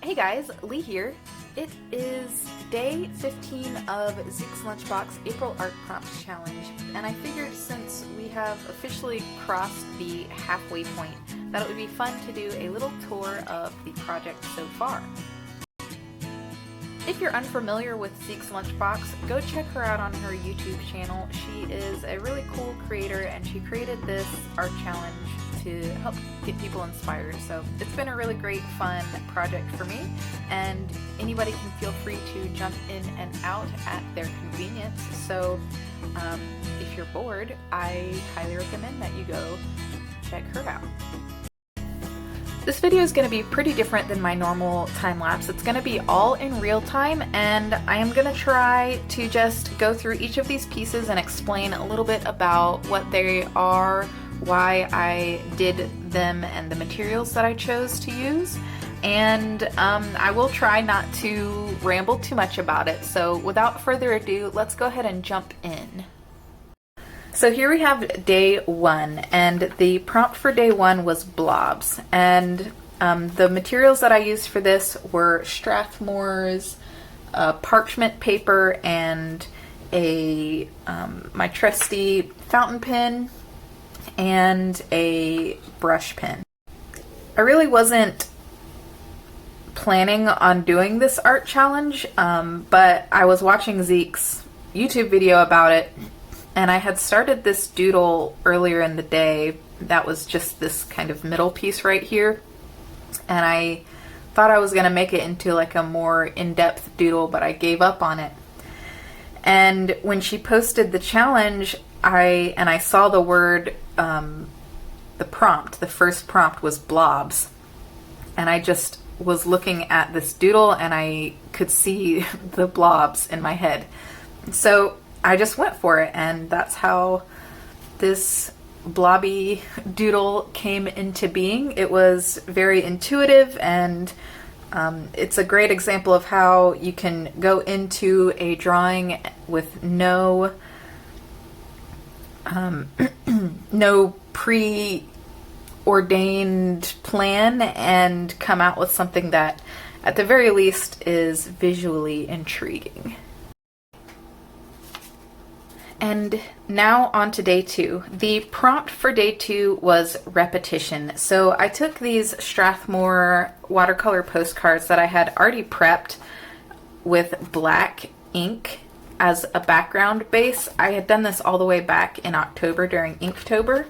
Hey guys, Lee here. It is day 15 of Zeke's Lunchbox April Art Prompt Challenge, and I figured since we have officially crossed the halfway point that it would be fun to do a little tour of the project so far. If you're unfamiliar with Zeke's Lunchbox, go check her out on her YouTube channel. She is a really cool creator and she created this art challenge to help get people inspired. So it's been a really great, fun project for me, and anybody can feel free to jump in and out at their convenience. So if you're bored, I highly recommend that you go check her out. This video is going to be pretty different than my normal time-lapse. It's going to be all in real time, and I am going to try to just go through each of these pieces and explain a little bit about what they are, why I did them, and the materials that I chose to use. And I will try not to ramble too much about it. So without further ado, let's go ahead and jump in. So here we have day one, and the prompt for day one was blobs. And the materials that I used for this were Strathmore's parchment paper and my trusty fountain pen and a brush pen. I really wasn't planning on doing this art challenge, but I was watching Zeke's YouTube video about it, and I had started this doodle earlier in the day that was just this kind of middle piece right here, and I thought I was going to make it into like a more in-depth doodle, but I gave up on it. And when she posted the challenge, I saw the word, the prompt, the first prompt was blobs, and I just was looking at this doodle and I could see the blobs in my head. So I just went for it, and that's how this blobby doodle came into being. It was very intuitive, and it's a great example of how you can go into a drawing with no no preordained plan and come out with something that at the very least is visually intriguing. And now on to day two. The prompt for day two was repetition. So I took these Strathmore watercolor postcards that I had already prepped with black ink as a background base. I had done this all the way back in October during Inktober.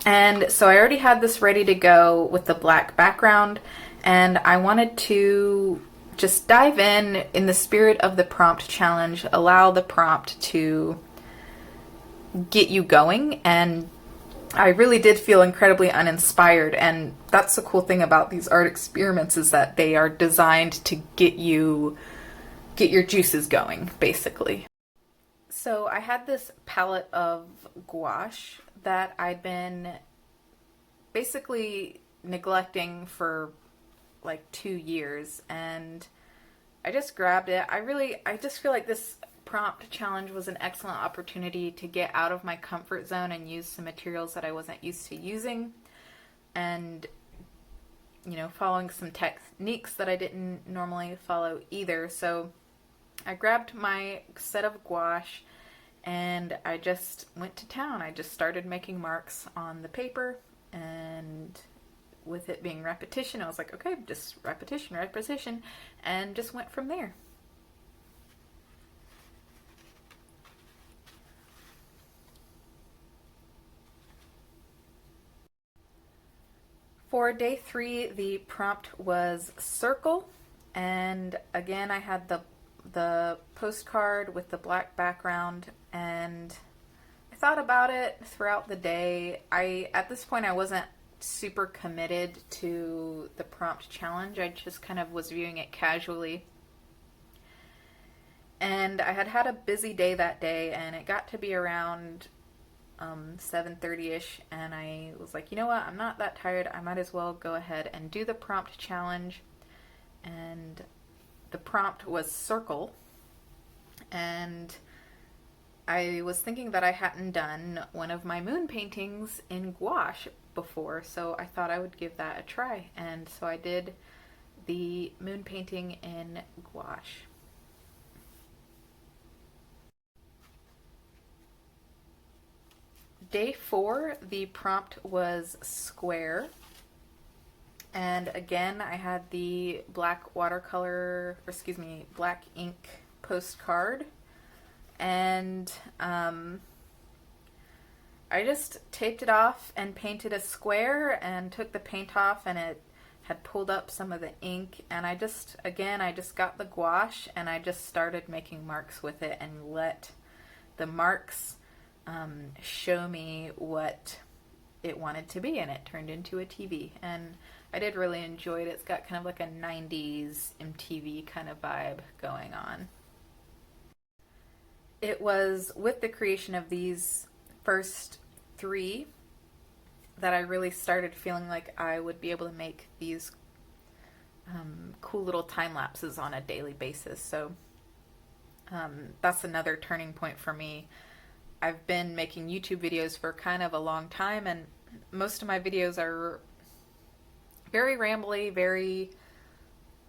And so I already had this ready to go with the black background, and I wanted to just dive in the spirit of the prompt challenge, allow the prompt to get you going. And I really did feel incredibly uninspired, and that's the cool thing about these art experiments, is that they are designed to get your juices going, basically. So I had this palette of gouache that I'd been basically neglecting for like 2 years, and I just grabbed it. I just feel like this prompt challenge was an excellent opportunity to get out of my comfort zone and use some materials that I wasn't used to using, and following some techniques that I didn't normally follow either. So I grabbed my set of gouache and I just went to town. I just started making marks on the paper, and with it being repetition, I was like, okay, just repetition, and just went from there. For day three, the prompt was circle, and again I had the postcard with the black background, and I thought about it throughout the day. At this point I wasn't super committed to the prompt challenge. I just kind of was viewing it casually. And I had a busy day that day, and it got to be around 7:30ish, and I was like, you know what, I'm not that tired. I might as well go ahead and do the prompt challenge. And the prompt was circle, and I was thinking that I hadn't done one of my moon paintings in gouache before, so I thought I would give that a try. And so I did the moon painting in gouache. Day 4, the prompt was square. And again, I had the black watercolor, or excuse me, black ink postcard. And I just taped it off and painted a square and took the paint off, and it had pulled up some of the ink. And I just got the gouache and I just started making marks with it and let the marks show me what it wanted to be, and it turned into a TV. And I did really enjoy it. It's got kind of like a 90s MTV kind of vibe going on. It was with the creation of these first 3 that I really started feeling like I would be able to make these cool little time lapses on a daily basis. So that's another turning point for me. I've been making YouTube videos for kind of a long time, and most of my videos are very rambly, very,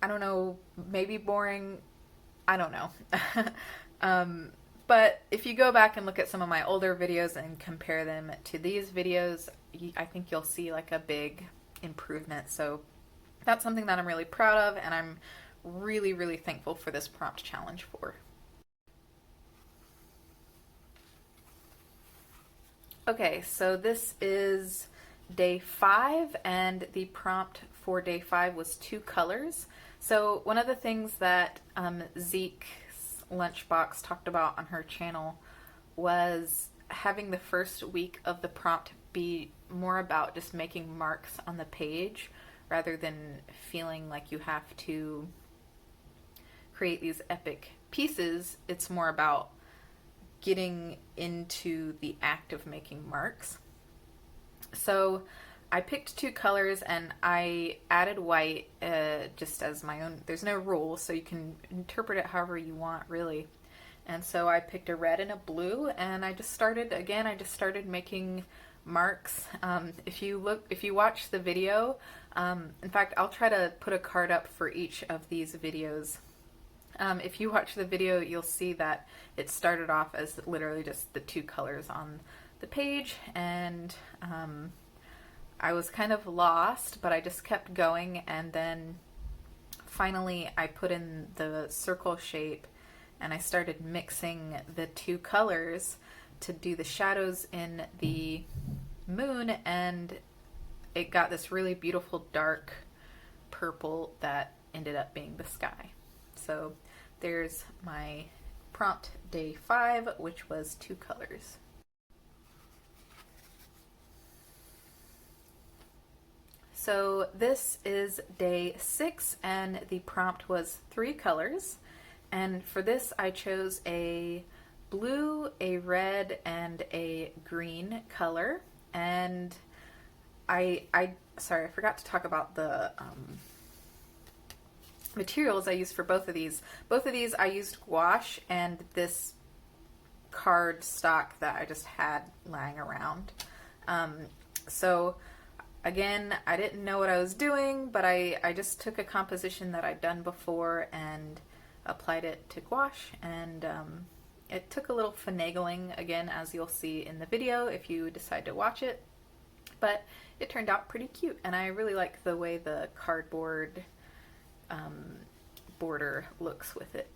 I don't know, maybe boring, I don't know. But if you go back and look at some of my older videos and compare them to these videos, I think you'll see like a big improvement. So that's something that I'm really proud of, and I'm really, really thankful for this prompt challenge for. Okay, so this is day 5, and the prompt for day 5 was 2 colors. So one of the things that Zekeslunchbox talked about on her channel was having the first week of the prompt be more about just making marks on the page rather than feeling like you have to create these epic pieces. It's more about getting into the act of making marks. So I picked 2 colors and I added white just as my own. There's no rule, so you can interpret it however you want, really. And so I picked a red and a blue, and I just started making marks. If you watch the video, in fact, I'll try to put a card up for each of these videos. If you watch the video, you'll see that it started off as literally just the 2 colors on the page, and I was kind of lost, but I just kept going, and then finally I put in the circle shape and I started mixing the 2 colors to do the shadows in the moon, and it got this really beautiful dark purple that ended up being the sky. So there's my prompt day 5, which was 2 colors. So this is day 6, and the prompt was 3 colors. And for this I chose a blue, a red, and a green color. And sorry, I forgot to talk about the materials I used for both of these. Both of these I used gouache and this card stock that I just had lying around. So again, I didn't know what I was doing, but I just took a composition that I'd done before and applied it to gouache, and it took a little finagling, again, as you'll see in the video if you decide to watch it, but it turned out pretty cute, and I really like the way the cardboard border looks with it.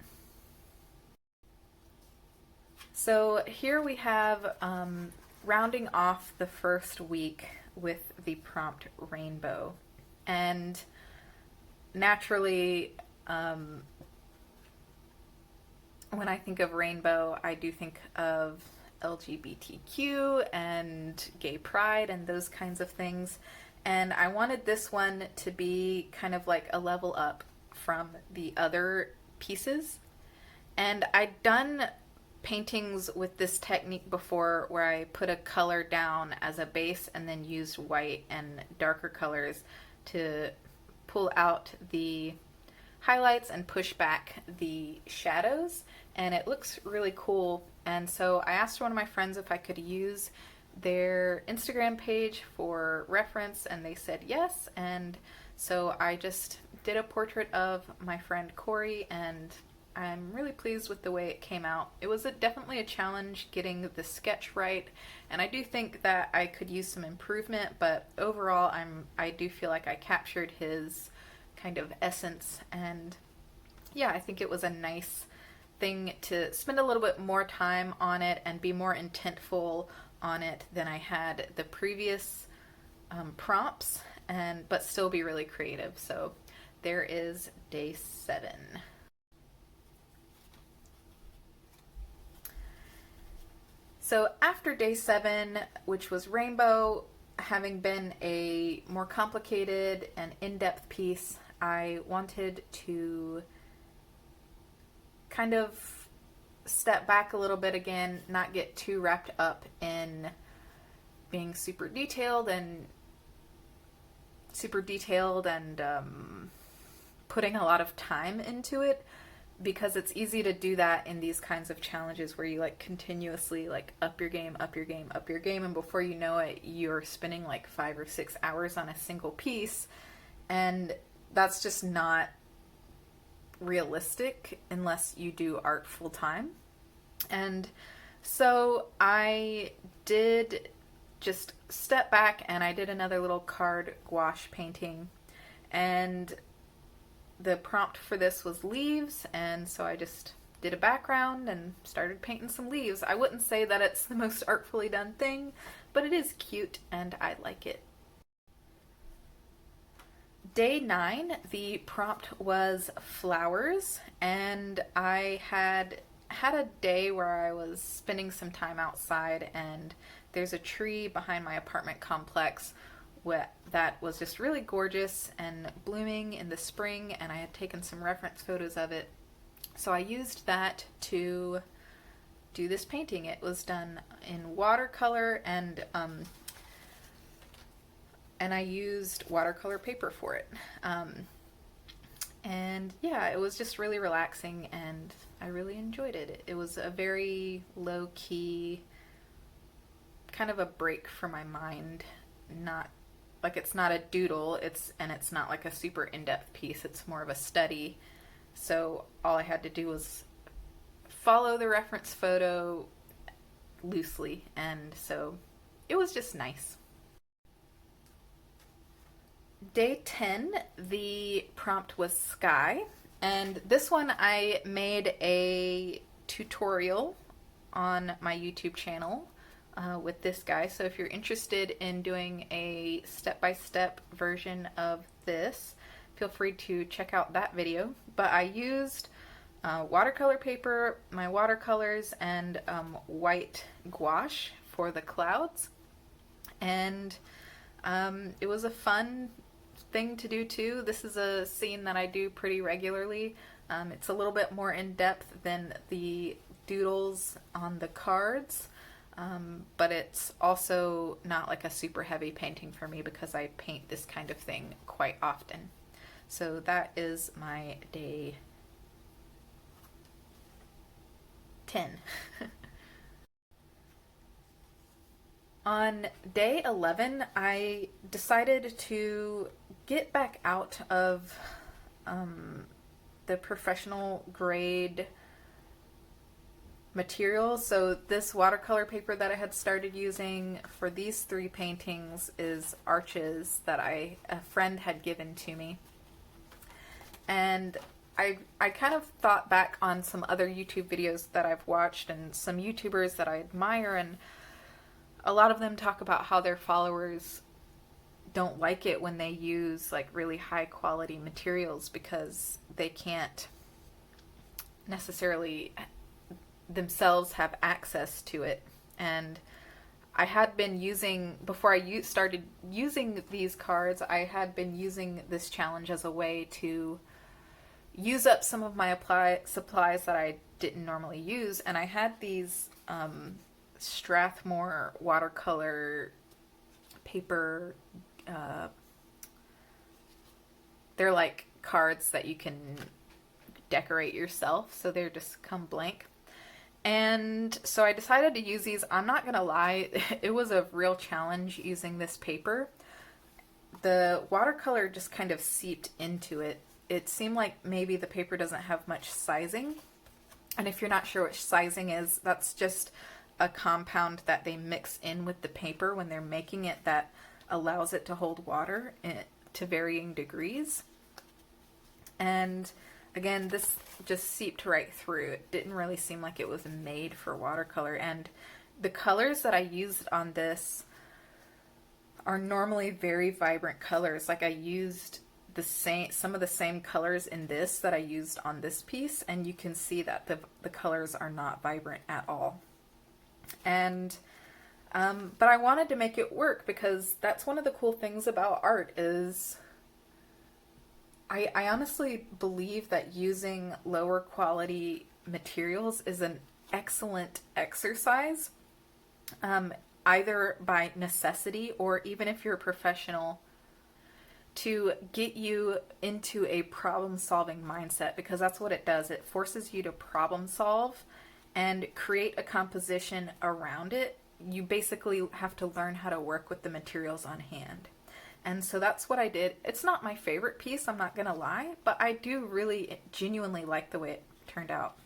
So here we have rounding off the first week with the prompt rainbow, and naturally when I think of rainbow, I do think of LGBTQ and gay pride and those kinds of things, and I wanted this one to be kind of like a level up from the other pieces. And I'd done paintings with this technique before where I put a color down as a base and then used white and darker colors to pull out the highlights and push back the shadows, and it looks really cool. And so I asked one of my friends if I could use their Instagram page for reference, and they said yes, and so I just did a portrait of my friend Corey, and I'm really pleased with the way it came out. It was definitely a challenge getting the sketch right, and I do think that I could use some improvement, but overall I do feel like I captured his kind of essence, and yeah, I think it was a nice thing to spend a little bit more time on it and be more intentful on it than I had the previous prompts, but still be really creative. So there is day 7. So after day 7, which was rainbow, having been a more complicated and in-depth piece, I wanted to kind of step back a little bit again, not get too wrapped up in being super detailed and putting a lot of time into it, because it's easy to do that in these kinds of challenges where you like continuously like up your game, and before you know it, you're spending like 5 or 6 hours on a single piece, and that's just not realistic unless you do art full time. And so I did just step back and I did another little card gouache painting, and the prompt for this was leaves, and so I just did a background and started painting some leaves. I wouldn't say that it's the most artfully done thing, but it is cute and I like it. Day 9, the prompt was flowers, and I had a day where I was spending some time outside, and there's a tree behind my apartment complex that was just really gorgeous and blooming in the spring, and I had taken some reference photos of it. So I used that to do this painting. It was done in watercolor, and I used watercolor paper for it. And yeah, it was just really relaxing and I really enjoyed it. It was a very low-key, kind of a break for my mind. Not like, it's not a doodle, it's not like a super in-depth piece, it's more of a study. So all I had to do was follow the reference photo loosely, and so it was just nice. Day 10, the prompt was sky, and this one I made a tutorial on my YouTube channel with this guy. So if you're interested in doing a step-by-step version of this, feel free to check out that video. But I used watercolor paper, my watercolors, and white gouache for the clouds, and it was a fun thing to do too. This is a scene that I do pretty regularly. It's a little bit more in depth than the doodles on the cards, but it's also not like a super heavy painting for me because I paint this kind of thing quite often. So that is my day 10. On day 11, I decided to get back out of the professional grade material. So this watercolor paper that I had started using for these 3 paintings is Arches that a friend had given to me. And I kind of thought back on some other YouTube videos that I've watched and some YouTubers that I admire, and a lot of them talk about how their followers don't like it when they use like really high quality materials because they can't necessarily themselves have access to it. And I had been using, before I started using these cards, I had been using this challenge as a way to use up some of my supplies that I didn't normally use, and I had these Strathmore watercolor paper. They're like cards that you can decorate yourself, so they're just come blank. And so I decided to use these. I'm not gonna lie, it was a real challenge using this paper. The watercolor just kind of seeped into it, it seemed like maybe the paper doesn't have much sizing. And if you're not sure which sizing is, that's just a compound that they mix in with the paper when they're making it that allows it to hold water to varying degrees. And again, this just seeped right through. It didn't really seem like it was made for watercolor. And the colors that I used on this are normally very vibrant colors. Like I used some of the same colors in this that I used on this piece, and you can see that the colors are not vibrant at all. And but I wanted to make it work, because that's one of the cool things about art is I honestly believe that using lower quality materials is an excellent exercise, either by necessity or even if you're a professional, to get you into a problem-solving mindset, because that's what it does. It forces you to problem solve and create a composition around it. You basically have to learn how to work with the materials on hand. And so that's what I did. It's not my favorite piece, I'm not gonna lie, but I do really genuinely like the way it turned out.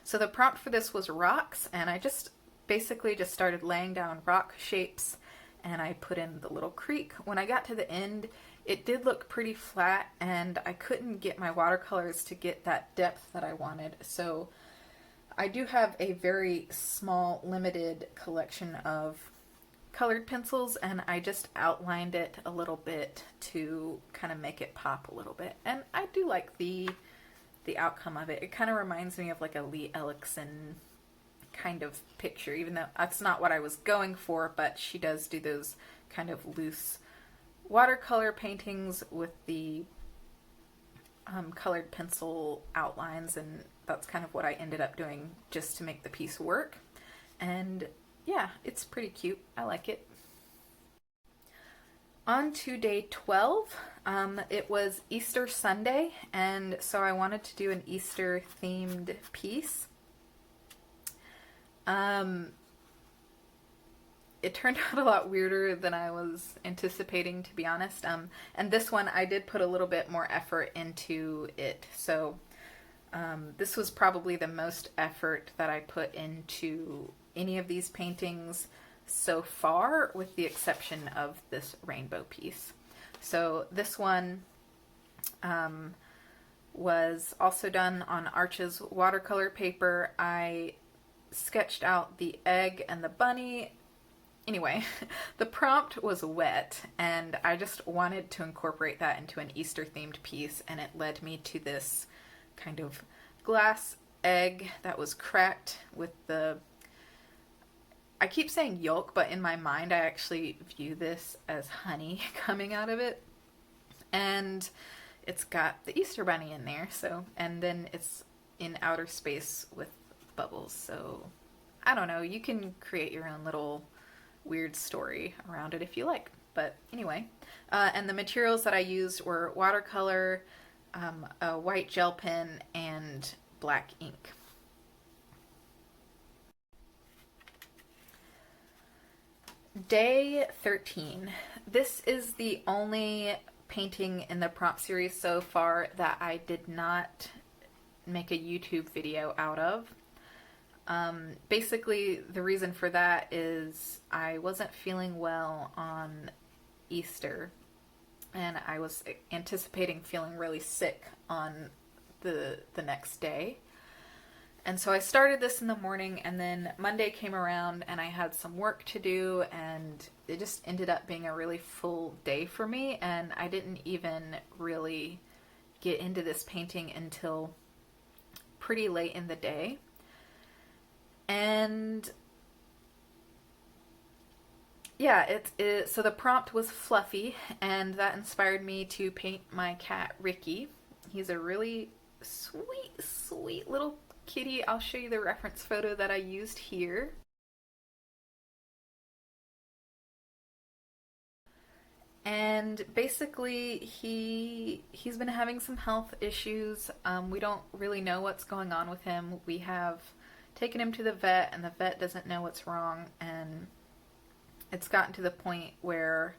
So the prompt for this was rocks, and I just basically just started laying down rock shapes, and I put in the little creek. When I got to the end, it did look pretty flat, and I couldn't get my watercolors to get that depth that I wanted. So I do have a very small, limited collection of colored pencils, and I just outlined it a little bit to kind of make it pop a little bit. And I do like the outcome of it. It kind of reminds me of like a Lee Ellickson kind of picture, even though that's not what I was going for, but she does do those kind of loose watercolor paintings with the colored pencil outlines, and that's kind of what I ended up doing just to make the piece work. And yeah, it's pretty cute. I like it. On to day 12, it was Easter Sunday, and so I wanted to do an Easter themed piece. It turned out a lot weirder than I was anticipating, to be honest. And this one I did put a little bit more effort into it. So this was probably the most effort that I put into any of these paintings so far, with the exception of this rainbow piece. So this one was also done on Arch's watercolor paper. I sketched out the egg and the bunny. Anyway, the prompt was wet, and I just wanted to incorporate that into an Easter themed piece, and it led me to this kind of glass egg that was cracked with the, I keep saying yolk, but in my mind I actually view this as honey coming out of it. And it's got the Easter bunny in there, so, and then it's in outer space with bubbles. So I don't know, you can create your own little weird story around it if you like. But anyway, and the materials that I used were watercolor, a white gel pen, and black ink. Day 13. This is the only painting in the prompt series so far that I did not make a YouTube video out of. Basically, the reason for that is I wasn't feeling well on Easter, and I was anticipating feeling really sick on the next day. And so I started this in the morning, and then Monday came around and I had some work to do, and it just ended up being a really full day for me, and I didn't even really get into this painting until pretty late in the day. And yeah, so the prompt was fluffy, and that inspired me to paint my cat Ricky. He's a really sweet little kitty. I'll show you the reference photo that I used here. And basically he's been having some health issues. We don't really know what's going on with him. We have taken him to the vet, and the vet doesn't know what's wrong, and it's gotten to the point where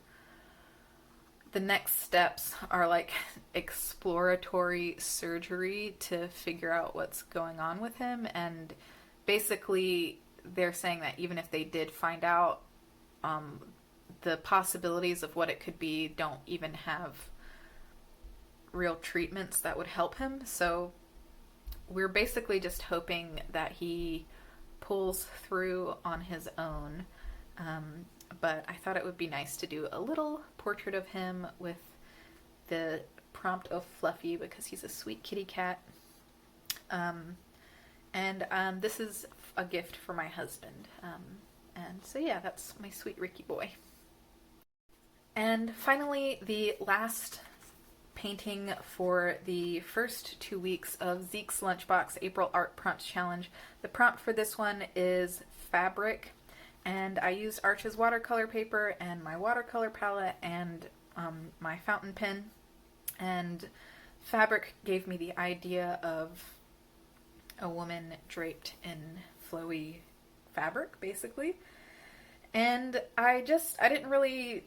the next steps are like exploratory surgery to figure out what's going on with him. And basically, they're saying that even if they did find out, the possibilities of what it could be don't even have real treatments that would help him. So we're basically just hoping that he pulls through on his own. But I thought it would be nice to do a little portrait of him with the prompt of Fluffy because he's a sweet kitty cat. This is a gift for my husband. And so yeah, that's my sweet Ricky boy. And finally, the last painting for the first 2 weeks of Zekeslunchbox April Art Prompt Challenge. The prompt for this one is fabric, and I used Arch's watercolor paper and my watercolor palette and my fountain pen. And fabric gave me the idea of a woman draped in flowy fabric, basically. And I didn't really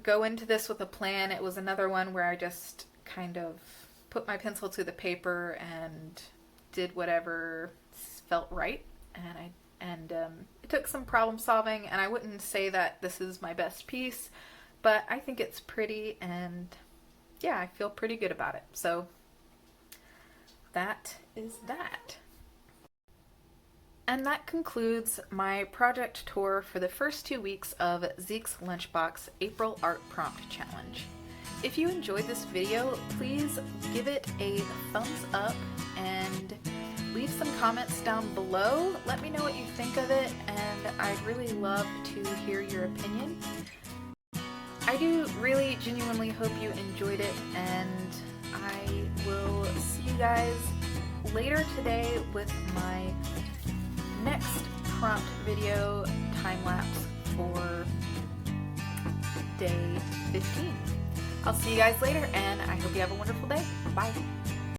go into this with a plan. It was another one where I just kind of put my pencil to the paper and did whatever felt right. And it took some problem solving, and I wouldn't say that this is my best piece, but I think it's pretty, and yeah, I feel pretty good about it. So that is that. And that concludes my project tour for the first 2 weeks of Zekeslunchbox April Art Prompt Challenge. If you enjoyed this video, please give it a thumbs up and leave some comments down below. Let me know what you think of it, and I'd really love to hear your opinion. I do really genuinely hope you enjoyed it, and I will see you guys later today with my next prompt video time-lapse for day 15. I'll see you guys later, and I hope you have a wonderful day. Bye!